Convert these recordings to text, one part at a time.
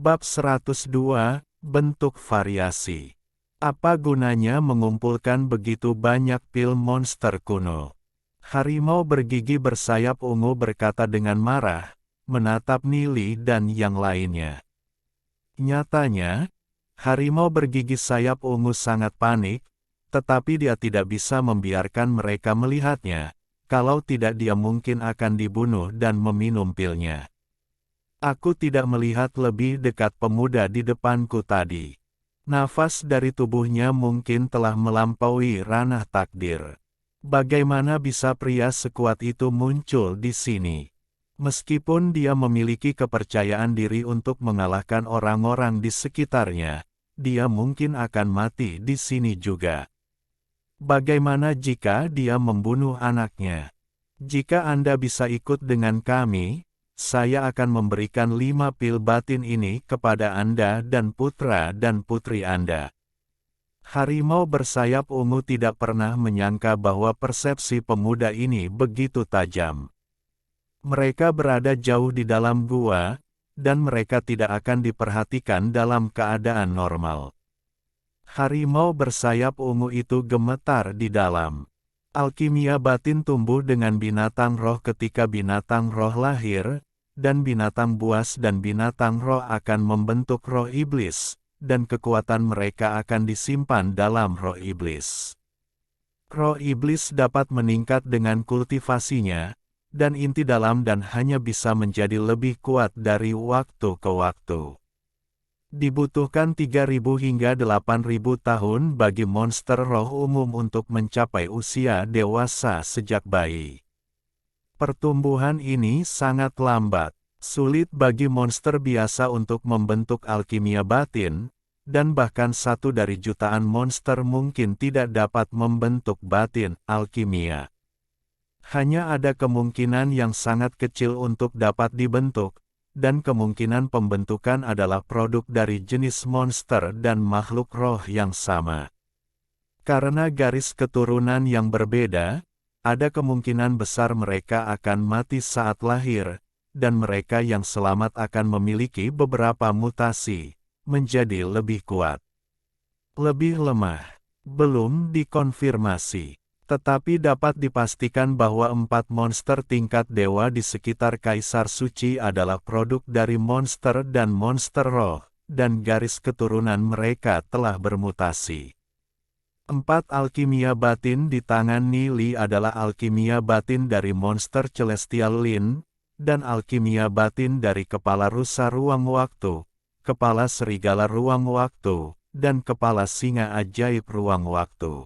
Bab 102, Bentuk Variasi. Apa gunanya mengumpulkan begitu banyak pil monster kuno? Harimau bergigi bersayap ungu berkata dengan marah, menatap Nili dan yang lainnya. Nyatanya, harimau bergigi sayap ungu sangat panik, tetapi dia tidak bisa membiarkan mereka melihatnya, kalau tidak dia mungkin akan dibunuh dan meminum pilnya. Aku tidak melihat lebih dekat pemuda di depanku tadi. Nafas dari tubuhnya mungkin telah melampaui ranah takdir. Bagaimana bisa pria sekuat itu muncul di sini? Meskipun dia memiliki kepercayaan diri untuk mengalahkan orang-orang di sekitarnya, dia mungkin akan mati di sini juga. Bagaimana jika dia membunuh anaknya? Jika Anda bisa ikut dengan kami, saya akan memberikan 5 pil batin ini kepada Anda dan putra dan putri Anda. Harimau bersayap ungu tidak pernah menyangka bahwa persepsi pemuda ini begitu tajam. Mereka berada jauh di dalam gua, dan mereka tidak akan diperhatikan dalam keadaan normal. Harimau bersayap ungu itu gemetar di dalam. Alkimia batin tumbuh dengan binatang roh ketika binatang roh lahir, dan binatang buas dan binatang roh akan membentuk roh iblis, dan kekuatan mereka akan disimpan dalam roh iblis. Roh iblis dapat meningkat dengan kultivasinya, dan inti dalam dan hanya bisa menjadi lebih kuat dari waktu ke waktu. Dibutuhkan 3.000 hingga 8.000 tahun bagi monster roh umum untuk mencapai usia dewasa sejak bayi. Pertumbuhan ini sangat lambat, sulit bagi monster biasa untuk membentuk alkimia batin, dan bahkan 1 dari jutaan monster mungkin tidak dapat membentuk batin alkimia. Hanya ada kemungkinan yang sangat kecil untuk dapat dibentuk, dan kemungkinan pembentukan adalah produk dari jenis monster dan makhluk roh yang sama. Karena garis keturunan yang berbeda, ada kemungkinan besar mereka akan mati saat lahir, dan mereka yang selamat akan memiliki beberapa mutasi, menjadi lebih kuat. Lebih lemah, belum dikonfirmasi. Tetapi dapat dipastikan bahwa 4 monster tingkat dewa di sekitar Kaisar Suci adalah produk dari monster dan monster roh, dan garis keturunan mereka telah bermutasi. 4 alkimia batin di tangan Nili adalah alkimia batin dari monster Celestial Lin, dan alkimia batin dari kepala rusa ruang waktu, kepala serigala ruang waktu, dan kepala singa ajaib ruang waktu.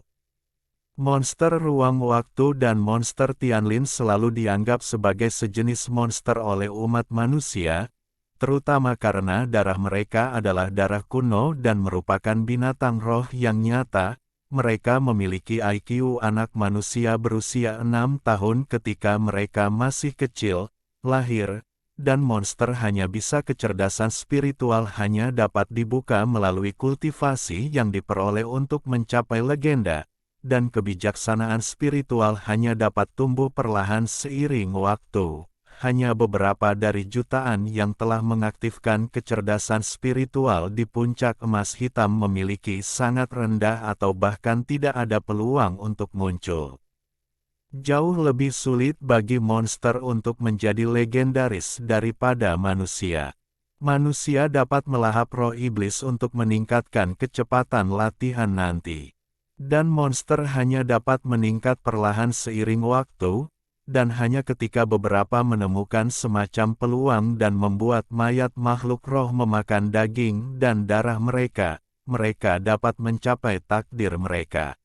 Monster ruang waktu dan monster Tianlin selalu dianggap sebagai sejenis monster oleh umat manusia, terutama karena darah mereka adalah darah kuno dan merupakan binatang roh yang nyata. Mereka memiliki IQ anak manusia berusia 6 tahun ketika mereka masih kecil, lahir, dan monster hanya bisa kecerdasan spiritual hanya dapat dibuka melalui kultivasi yang diperoleh untuk mencapai legenda. Dan kebijaksanaan spiritual hanya dapat tumbuh perlahan seiring waktu. Hanya beberapa dari jutaan yang telah mengaktifkan kecerdasan spiritual di puncak emas hitam memiliki sangat rendah atau bahkan tidak ada peluang untuk muncul. Jauh lebih sulit bagi monster untuk menjadi legendaris daripada manusia. Manusia dapat melahap roh iblis untuk meningkatkan kecepatan latihan nanti. Dan monster hanya dapat meningkat perlahan seiring waktu, dan hanya ketika beberapa menemukan semacam peluang dan membuat mayat makhluk roh memakan daging dan darah mereka, mereka dapat mencapai takdir mereka.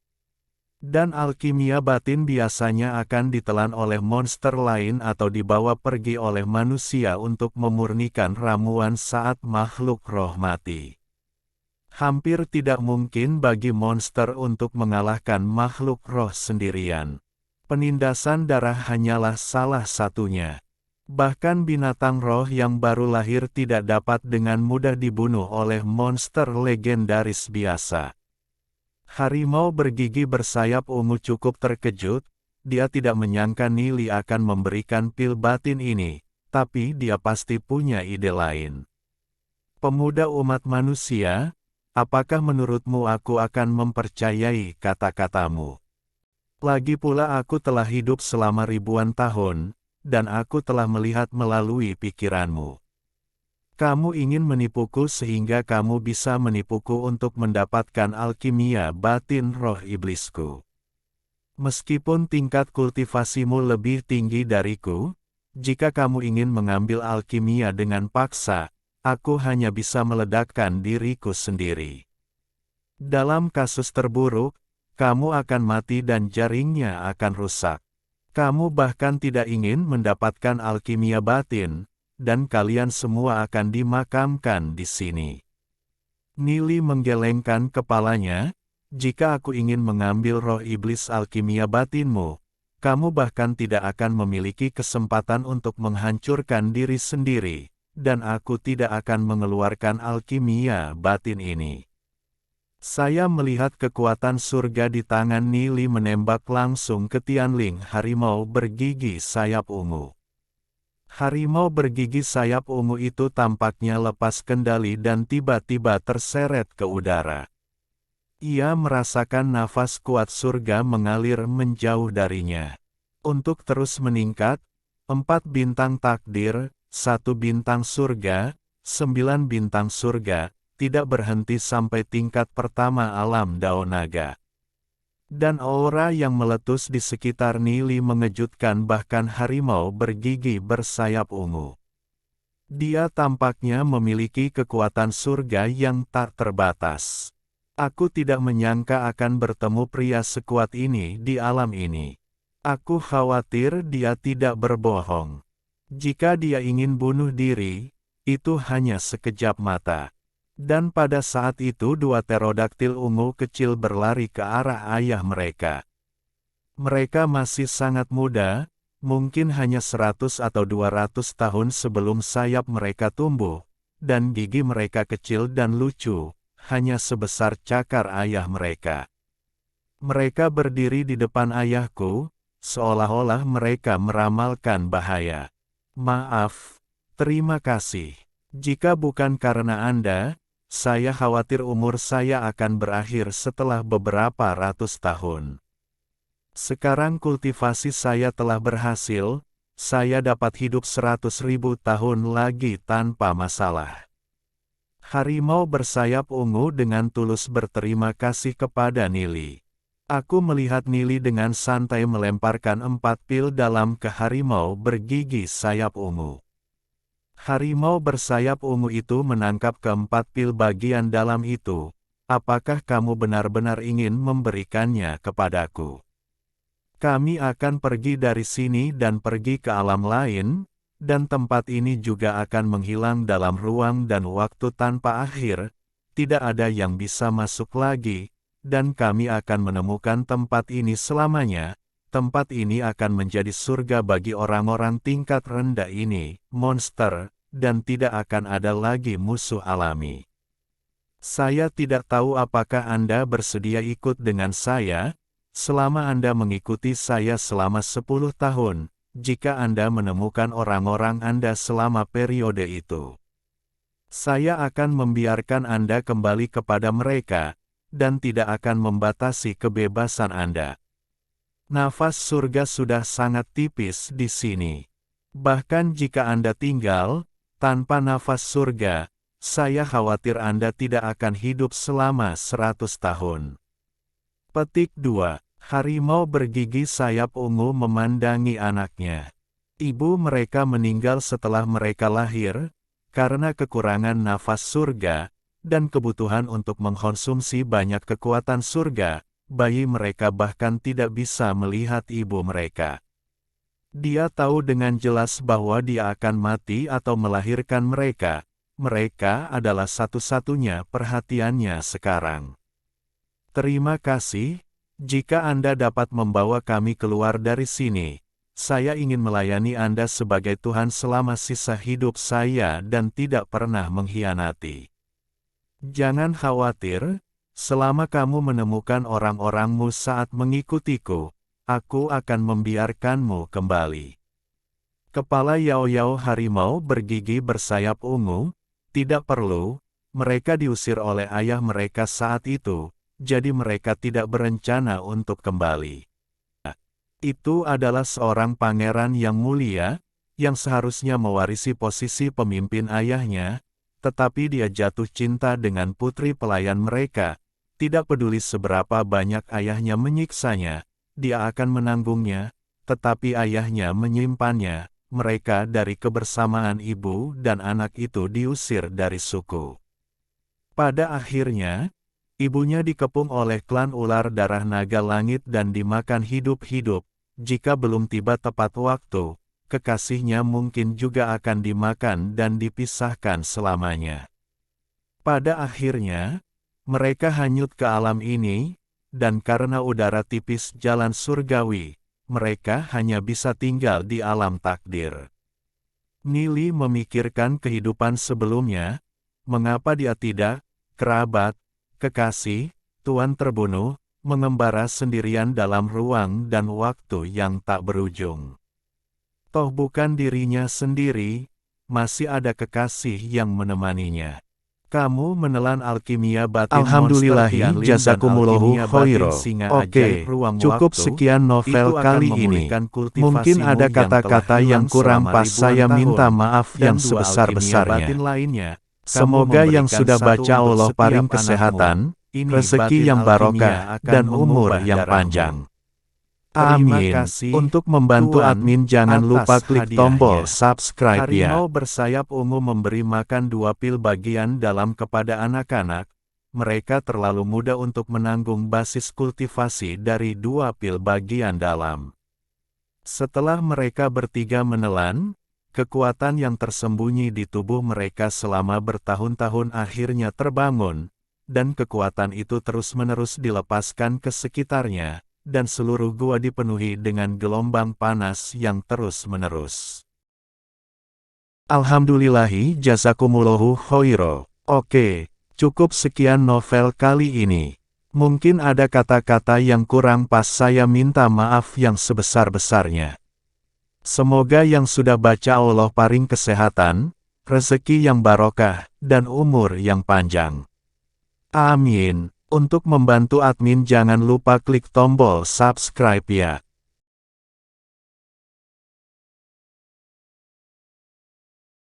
Dan alkimia batin biasanya akan ditelan oleh monster lain atau dibawa pergi oleh manusia untuk memurnikan ramuan saat makhluk roh mati. Hampir tidak mungkin bagi monster untuk mengalahkan makhluk roh sendirian. Penindasan darah hanyalah salah satunya. Bahkan binatang roh yang baru lahir tidak dapat dengan mudah dibunuh oleh monster legendaris biasa. Harimau bergigi bersayap ungu cukup terkejut, dia tidak menyangka Nili akan memberikan pil batin ini, tapi dia pasti punya ide lain. Pemuda umat manusia, apakah menurutmu aku akan mempercayai kata-katamu? Lagi pula aku telah hidup selama ribuan tahun, dan aku telah melihat melalui pikiranmu. Kamu ingin menipuku sehingga kamu bisa menipuku untuk mendapatkan alkimia batin roh iblisku. Meskipun tingkat kultivasimu lebih tinggi dariku, jika kamu ingin mengambil alkimia dengan paksa, aku hanya bisa meledakkan diriku sendiri. Dalam kasus terburuk, kamu akan mati dan jaringnya akan rusak. Kamu bahkan tidak ingin mendapatkan alkimia batin, dan kalian semua akan dimakamkan di sini. Nili menggelengkan kepalanya, jika aku ingin mengambil roh iblis alkimia batinmu, kamu bahkan tidak akan memiliki kesempatan untuk menghancurkan diri sendiri, dan aku tidak akan mengeluarkan alkimia batin ini. Saya melihat kekuatan surga di tangan Nili menembak langsung ke Tianling harimau bergigi sayap ungu. Harimau bergigi sayap ungu itu tampaknya lepas kendali dan tiba-tiba terseret ke udara. Ia merasakan nafas kuat surga mengalir menjauh darinya. Untuk terus meningkat, 4 bintang takdir, 1 bintang surga, 9 bintang surga, tidak berhenti sampai tingkat pertama alam Dao Naga. Dan aura yang meletus di sekitar Nili mengejutkan bahkan harimau bergigi bersayap ungu. Dia tampaknya memiliki kekuatan surga yang tak terbatas. Aku tidak menyangka akan bertemu pria sekuat ini di alam ini. Aku khawatir dia tidak berbohong. Jika dia ingin bunuh diri, itu hanya sekejap mata. Dan pada saat itu 2 pterodaktil ungu kecil berlari ke arah ayah mereka. Mereka masih sangat muda, mungkin hanya 100 atau 200 tahun sebelum sayap mereka tumbuh, dan gigi mereka kecil dan lucu, hanya sebesar cakar ayah mereka. Mereka berdiri di depan ayahku, seolah-olah mereka meramalkan bahaya. Maaf, terima kasih. Jika bukan karena Anda, saya khawatir umur saya akan berakhir setelah beberapa ratus tahun. Sekarang kultivasi saya telah berhasil, saya dapat hidup 100.000 tahun lagi tanpa masalah. Harimau bersayap ungu dengan tulus berterima kasih kepada Nili. Aku melihat Nili dengan santai melemparkan 4 pil dalam ke harimau bergigi sayap ungu. Harimau bersayap ungu itu menangkap keempat pil bagian dalam itu. Apakah kamu benar-benar ingin memberikannya kepadaku? Kami akan pergi dari sini dan pergi ke alam lain, dan tempat ini juga akan menghilang dalam ruang dan waktu tanpa akhir. Tidak ada yang bisa masuk lagi, dan kami akan menemukan tempat ini selamanya. Tempat ini akan menjadi surga bagi orang-orang tingkat rendah ini, monster, dan tidak akan ada lagi musuh alami. Saya tidak tahu apakah Anda bersedia ikut dengan saya, selama Anda mengikuti saya selama 10 tahun, jika Anda menemukan orang-orang Anda selama periode itu. Saya akan membiarkan Anda kembali kepada mereka, dan tidak akan membatasi kebebasan Anda. Nafas surga sudah sangat tipis di sini. Bahkan jika Anda tinggal, tanpa nafas surga, saya khawatir Anda tidak akan hidup selama 100 tahun. Petik 2. Harimau bergigi sayap ungu memandangi anaknya. Ibu mereka meninggal setelah mereka lahir, karena kekurangan nafas surga, dan kebutuhan untuk mengkonsumsi banyak kekuatan surga. Bayi mereka bahkan tidak bisa melihat ibu mereka. Dia tahu dengan jelas bahwa dia akan mati atau melahirkan mereka. Mereka adalah satu-satunya perhatiannya sekarang. Terima kasih, jika Anda dapat membawa kami keluar dari sini. Saya ingin melayani Anda sebagai Tuhan selama sisa hidup saya dan tidak pernah mengkhianati. Jangan khawatir. Selama kamu menemukan orang-orangmu saat mengikutiku, aku akan membiarkanmu kembali. Kepala Yao Yao harimau bergigi bersayap ungu, Tidak perlu, mereka diusir oleh ayah mereka saat itu, jadi mereka tidak berencana untuk kembali. Itu adalah seorang pangeran yang mulia, yang seharusnya mewarisi posisi pemimpin ayahnya, tetapi dia jatuh cinta dengan putri pelayan mereka. Tidak peduli seberapa banyak ayahnya menyiksanya, dia akan menanggungnya, tetapi ayahnya menyimpannya. Mereka dari kebersamaan ibu dan anak itu diusir dari suku. Pada akhirnya, ibunya dikepung oleh klan ular darah naga langit dan dimakan hidup-hidup. Jika belum tiba tepat waktu, kekasihnya mungkin juga akan dimakan dan dipisahkan selamanya. Pada akhirnya, mereka hanyut ke alam ini, dan karena udara tipis jalan surgawi, mereka hanya bisa tinggal di alam takdir. Nili memikirkan kehidupan sebelumnya, mengapa dia tidak, kerabat, kekasih, tuan terbunuh, mengembara sendirian dalam ruang dan waktu yang tak berujung. Toh bukan dirinya sendiri, masih ada kekasih yang menemaninya. Kamu menelan alkimia batin Alhamdulillahi jazakumullahu khairo. Oke, cukup sekian novel kali ini. Mungkin ada kata-kata yang kurang pas, saya minta maaf yang sebesar-besarnya. Semoga yang sudah baca Allah paling kesehatan, rezeki yang barokah, dan umur yang panjang. Amin. Untuk membantu admin jangan lupa klik tombol subscribe ya. Harimau bersayap ungu memberi makan 2 pil bagian dalam kepada anak-anak. Mereka terlalu muda untuk menanggung basis kultivasi dari 2 pil bagian dalam. Setelah mereka bertiga menelan, kekuatan yang tersembunyi di tubuh mereka selama bertahun-tahun akhirnya terbangun, dan kekuatan itu terus-menerus dilepaskan ke sekitarnya, dan seluruh gua dipenuhi dengan gelombang panas yang terus-menerus. Alhamdulillahi jazakumullahu khairo. Oke, cukup sekian novel kali ini. Mungkin ada kata-kata yang kurang pas, saya minta maaf yang sebesar-besarnya. Semoga yang sudah baca Allah paling kesehatan, rezeki yang barokah, dan umur yang panjang. Amin. Untuk membantu admin jangan lupa klik tombol subscribe ya.